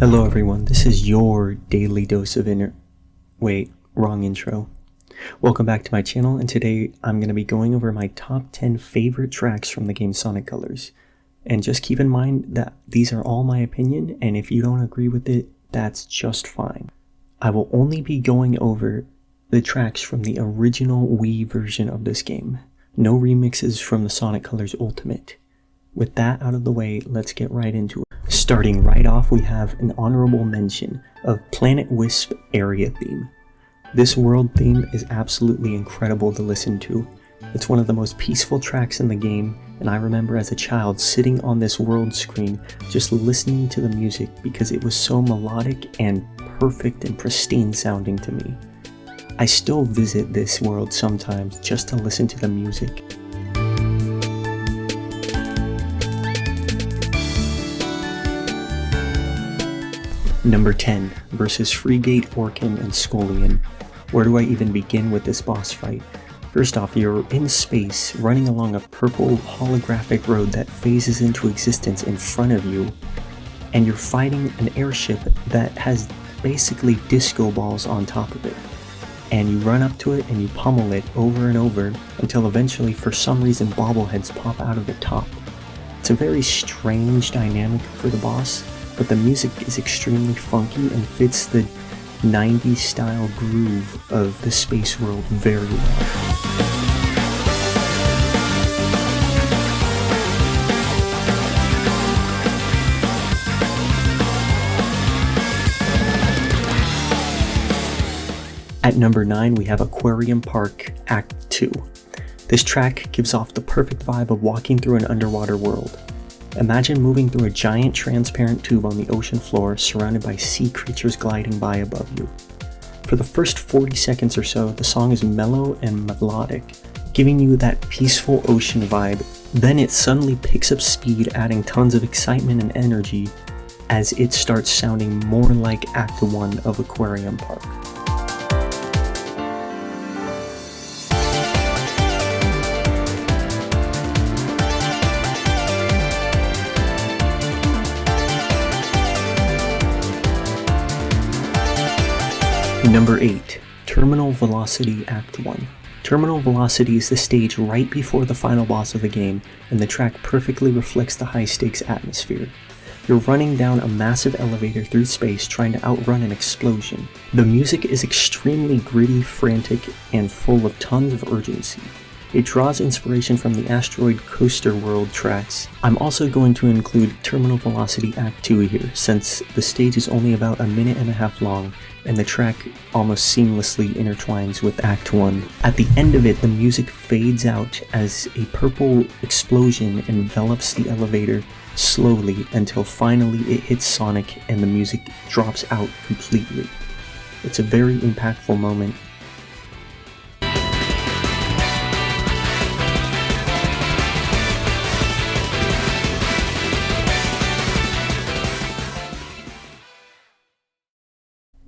Hello everyone, this is your daily dose of Wait, wrong intro. Welcome back to my channel, and today I'm going to be going over my top 10 favorite tracks from the game Sonic Colors. And just keep in mind that these are all my opinion, and if you don't agree with it, that's just fine. I will only be going over the tracks from the original Wii version of this game. No remixes from the Sonic Colors Ultimate. With that out of the way, let's get right into it. Starting right off, we have an honorable mention of Planet Wisp area theme. This world theme is absolutely incredible to listen to. It's one of the most peaceful tracks in the game, and I remember as a child sitting on this world screen just listening to the music because it was so melodic and perfect and pristine sounding to me. I still visit this world sometimes just to listen to the music. Number 10, versus Freegate, Orkin, and Scullion. Where do I even begin with this boss fight? First off, you're in space, running along a purple holographic road that phases into existence in front of you, and you're fighting an airship that has basically disco balls on top of it. And you run up to it and you pummel it over and over until eventually, for some reason, bobbleheads pop out of the top. It's a very strange dynamic for the boss, but the music is extremely funky and fits the 90s style groove of the space world very well. At number 9, we have Aquarium Park Act 2. This track gives off the perfect vibe of walking through an underwater world. Imagine moving through a giant transparent tube on the ocean floor surrounded by sea creatures gliding by above you. For the first 40 seconds or so, the song is mellow and melodic, giving you that peaceful ocean vibe. Then it suddenly picks up speed, adding tons of excitement and energy as it starts sounding more like Act 1 of Aquarium Park. Number 8, Terminal Velocity Act 1. Terminal Velocity is the stage right before the final boss of the game, and the track perfectly reflects the high-stakes atmosphere. You're running down a massive elevator through space trying to outrun an explosion. The music is extremely gritty, frantic, and full of tons of urgency. It draws inspiration from the Asteroid Coaster World tracks. I'm also going to include Terminal Velocity Act 2 here, since the stage is only about a minute and a half long, and the track almost seamlessly intertwines with Act 1. At the end of it, the music fades out as a purple explosion envelops the elevator slowly until finally it hits Sonic and the music drops out completely. It's a very impactful moment.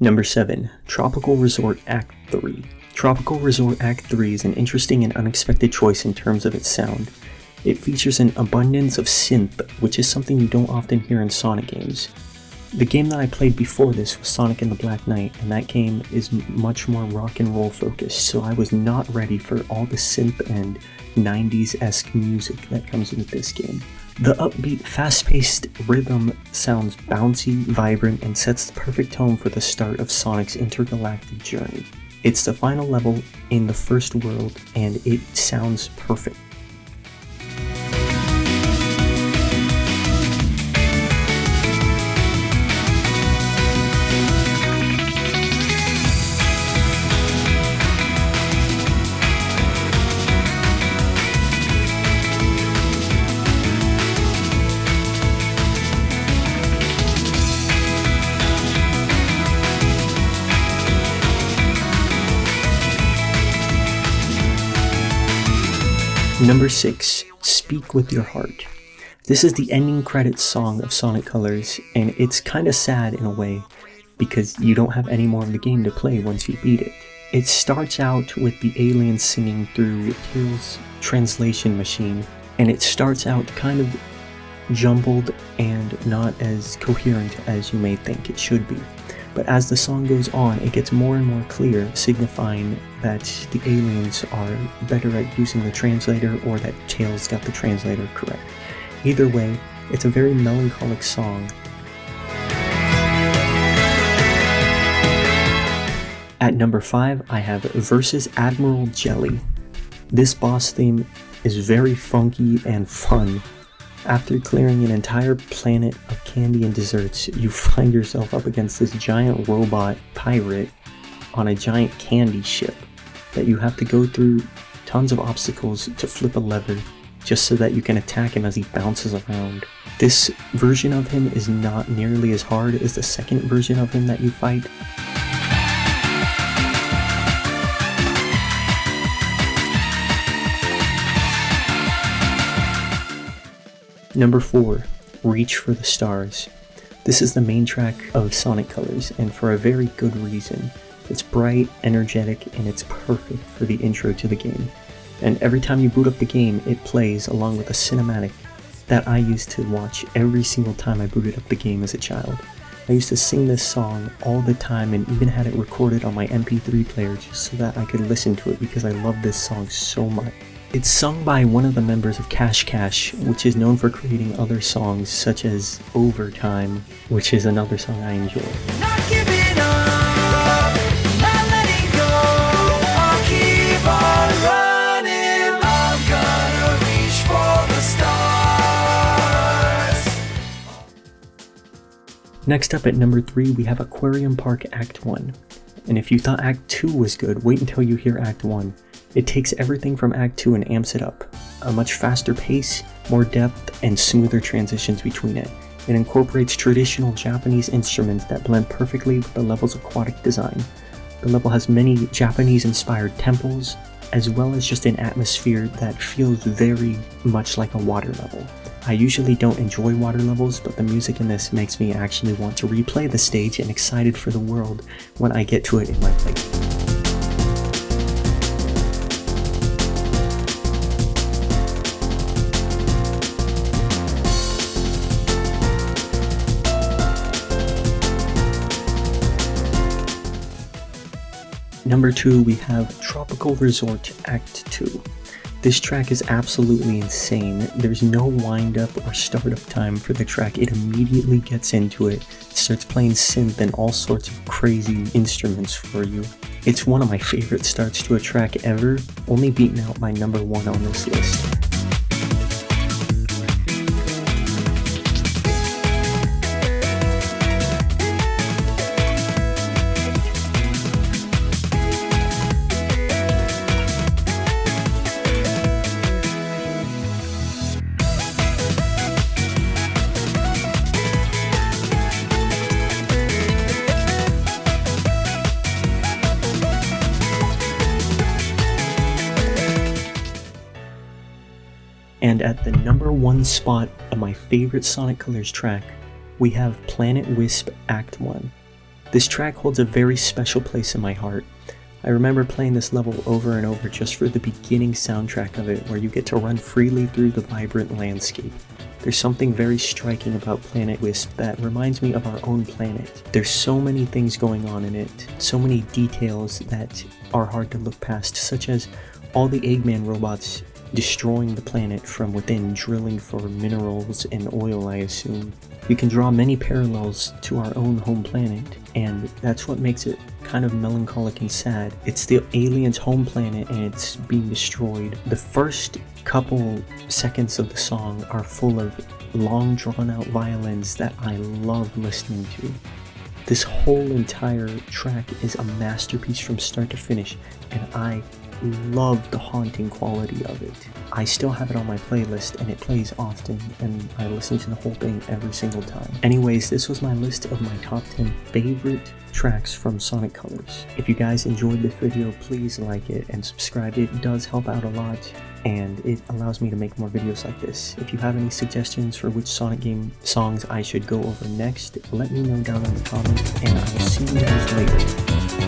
Number 7, Tropical Resort Act 3. Tropical Resort Act 3 is an interesting and unexpected choice in terms of its sound. It features an abundance of synth, which is something you don't often hear in Sonic games. The game that I played before this was Sonic and the Black Knight, and that game is much more rock and roll focused, so I was not ready for all the synth and 90s-esque music that comes with this game. The upbeat, fast-paced rhythm sounds bouncy, vibrant, and sets the perfect tone for the start of Sonic's intergalactic journey. It's the final level in the first world, and it sounds perfect. Number 6, Speak With Your Heart. This is the ending credits song of Sonic Colors, and it's kinda sad in a way, because you don't have any more of the game to play once you beat it. It starts out with the aliens singing through Tails' translation machine, and it starts out kind of jumbled and not as coherent as you may think it should be. But as the song goes on, it gets more and more clear, signifying that the aliens are better at using the translator, or that Tails got the translator correct. Either way, it's a very melancholic song. At number 5, I have Versus Admiral Jelly. This boss theme is very funky and fun. After clearing an entire planet of candy and desserts, you find yourself up against this giant robot pirate on a giant candy ship that you have to go through tons of obstacles to flip a lever just so that you can attack him as he bounces around. This version of him is not nearly as hard as the second version of him that you fight. Number 4, Reach for the Stars. This is the main track of Sonic Colors, and for a very good reason. It's bright, energetic, and it's perfect for the intro to the game. And every time you boot up the game, it plays along with a cinematic that I used to watch every single time I booted up the game as a child. I used to sing this song all the time and even had it recorded on my MP3 player just so that I could listen to it because I love this song so much. It's sung by one of the members of Cash Cash, which is known for creating other songs such as Overtime, which is another song I enjoy. Not giving up, not letting go, I'll keep on running, I'm gonna reach for the stars. Next up at number 3, we have Aquarium Park Act 1. And if you thought Act 2 was good, wait until you hear Act 1. It takes everything from Act 2 and amps it up. A much faster pace, more depth, and smoother transitions between it. It incorporates traditional Japanese instruments that blend perfectly with the level's aquatic design. The level has many Japanese-inspired temples, as well as just an atmosphere that feels very much like a water level. I usually don't enjoy water levels, but the music in this makes me actually want to replay the stage and excited for the world when I get to it in my playthrough. Number 2, we have Tropical Resort Act 2. This track is absolutely insane. There's no wind-up or start-up time for the track. It immediately gets into it, starts playing synth and all sorts of crazy instruments for you. It's one of my favorite starts to a track ever, only beaten out by number 1 on this list. And at the number 1 spot of my favorite Sonic Colors track, we have Planet Wisp Act 1. This track holds a very special place in my heart. I remember playing this level over and over just for the beginning soundtrack of it, where you get to run freely through the vibrant landscape. There's something very striking about Planet Wisp that reminds me of our own planet. There's so many things going on in it, so many details that are hard to look past, such as all the Eggman robots destroying the planet from within, drilling for minerals and oil, I assume. You can draw many parallels to our own home planet, and that's what makes it kind of melancholic and sad. It's the aliens' home planet and it's being destroyed. The first couple seconds of the song are full of long drawn out violins that I love listening to. This whole entire track is a masterpiece from start to finish, and I love the haunting quality of it. I still have it on my playlist and it plays often, and I listen to the whole thing every single time. Anyways, this was my list of my top 10 favorite tracks from Sonic Colors. If you guys enjoyed this video, please like it and subscribe. It does help out a lot and it allows me to make more videos like this. If you have any suggestions for which Sonic game songs I should go over next, let me know down in the comments, and I will see you guys later.